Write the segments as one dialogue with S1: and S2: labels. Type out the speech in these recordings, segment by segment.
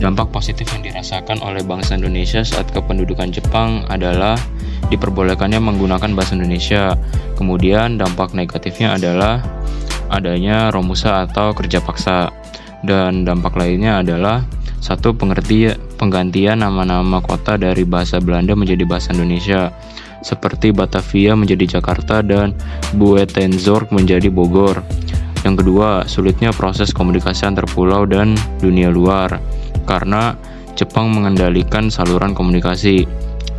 S1: Dampak positif yang dirasakan oleh bangsa Indonesia saat kependudukan Jepang adalah diperbolehkannya menggunakan bahasa Indonesia. Kemudian dampak negatifnya adalah adanya romusa atau kerja paksa. Dan dampak lainnya adalah satu, penggantian nama-nama kota dari bahasa Belanda menjadi bahasa Indonesia, seperti Batavia menjadi Jakarta dan Buitenzorg menjadi Bogor. Yang kedua, sulitnya proses komunikasi antar pulau dan dunia luar, karena Jepang mengendalikan saluran komunikasi.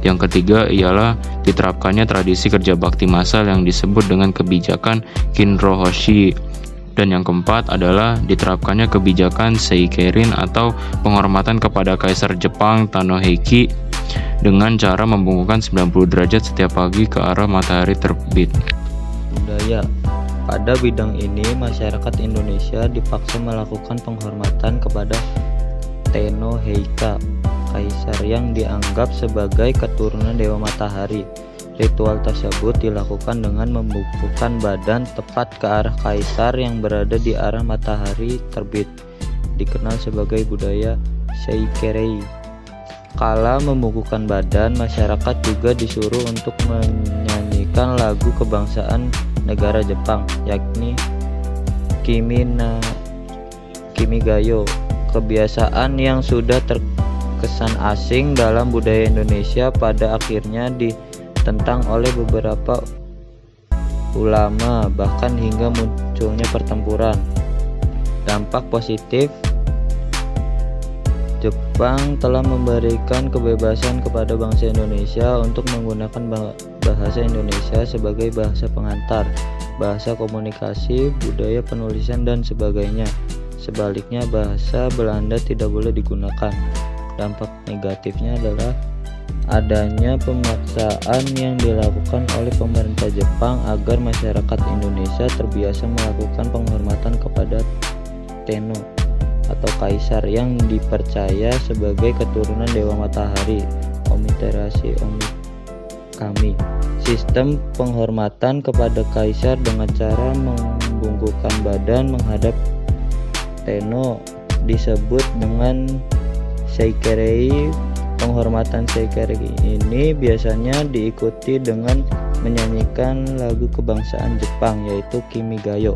S1: Yang ketiga ialah diterapkannya tradisi kerja bakti massal yang disebut dengan kebijakan Kinrohoshi. Dan yang keempat adalah diterapkannya kebijakan Seikirin atau penghormatan kepada Kaisar Jepang Tanoheki dengan cara membungkukkan 90 derajat setiap pagi ke arah matahari terbit.
S2: Budaya. Pada bidang ini, masyarakat Indonesia dipaksa melakukan penghormatan kepada Tenno Heika, kaisar yang dianggap sebagai keturunan Dewa Matahari. Ritual tersebut dilakukan dengan membungkukkan badan tepat ke arah kaisar yang berada di arah matahari terbit, dikenal sebagai budaya Seikirei. Kala membungkukkan badan, masyarakat juga disuruh untuk menyanyikan lagu kebangsaan negara Jepang, yakni Kimigayo. Kebiasaan yang sudah terkesan asing dalam budaya Indonesia pada akhirnya ditentang oleh beberapa ulama, bahkan hingga munculnya pertempuran. Dampak positif, Jepang telah memberikan kebebasan kepada bangsa Indonesia untuk menggunakan bahasa Indonesia sebagai bahasa pengantar, bahasa komunikasi, budaya penulisan, dan sebagainya. Sebaliknya, bahasa Belanda tidak boleh digunakan. Dampak negatifnya adalah adanya pemaksaan yang dilakukan oleh pemerintah Jepang agar masyarakat Indonesia terbiasa melakukan penghormatan kepada Tenno atau kaisar yang dipercaya sebagai keturunan Dewa Matahari, Omiterashi Kami. Sistem penghormatan kepada kaisar dengan cara membungkukkan badan menghadap Tenno disebut dengan Seikirei. Penghormatan Seikirei ini biasanya diikuti dengan menyanyikan lagu kebangsaan Jepang, yaitu Kimigayo.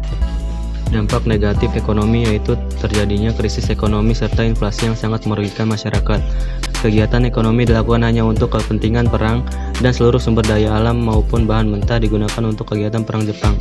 S3: Dampak negatif ekonomi yaitu terjadinya krisis ekonomi serta inflasi yang sangat merugikan masyarakat. Kegiatan ekonomi dilakukan hanya untuk kepentingan perang dan seluruh sumber daya alam maupun bahan mentah digunakan untuk kegiatan perang Jepang.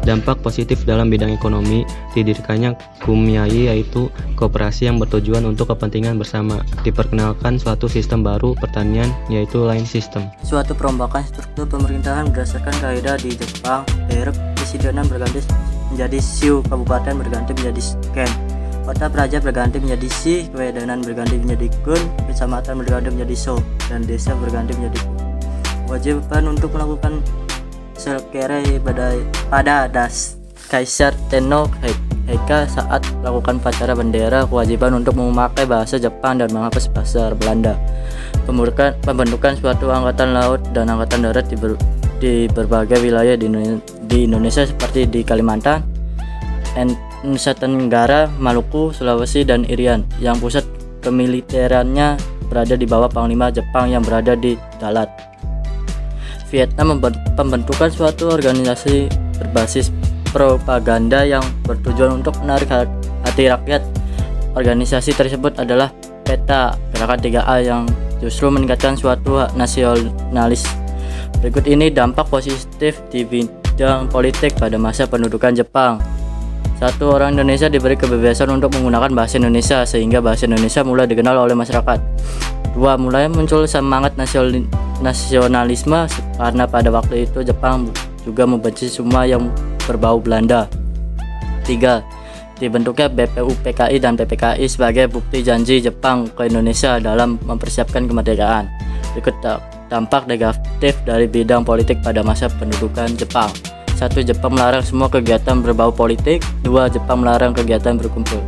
S3: Dampak positif dalam bidang ekonomi, didirikannya Kumiai yaitu koperasi yang bertujuan untuk kepentingan bersama. Diperkenalkan suatu sistem baru pertanian yaitu line system.
S4: Suatu perombakan struktur pemerintahan berdasarkan kaidah di Jepang, daerah presidenan berganti menjadi Shu, kabupaten berganti menjadi Ken, kota praja berganti menjadi Shi, kewedanan berganti menjadi Kun, kecamatan berganti menjadi So, dan desa berganti menjadi Ku. Kewajiban untuk melakukan Seikirei pada Kaisar Tenno Heika saat melakukan upacara bendera, kewajiban untuk memakai bahasa Jepang dan menghapus bahasa Belanda. Pembentukan suatu angkatan laut dan angkatan darat di berbagai wilayah di Indonesia seperti di Kalimantan, Nusa Tenggara, Maluku, Sulawesi, dan Irian, yang pusat kemiliterannya berada di bawah Panglima Jepang yang berada di Dalat. Vietnam pembentukan suatu organisasi berbasis propaganda yang bertujuan untuk menarik hati rakyat. Organisasi tersebut adalah PETA, Gerakan 3A, yang justru meningkatkan suatu nasionalis. Berikut ini dampak positif di bidang politik pada masa pendudukan Jepang. 1. Orang Indonesia diberi kebebasan untuk menggunakan bahasa Indonesia sehingga bahasa Indonesia mulai dikenal oleh masyarakat. 2. Mulai muncul semangat nasionalisme karena pada waktu itu Jepang juga membenci semua yang berbau Belanda. 3. Dibentuknya BPU PKI dan PPKI sebagai bukti janji Jepang ke Indonesia dalam mempersiapkan kemerdekaan. Berikut dampak negatif dari bidang politik pada masa pendudukan Jepang. 1. Jepang melarang semua kegiatan berbau politik. 2. Jepang melarang kegiatan berkumpul.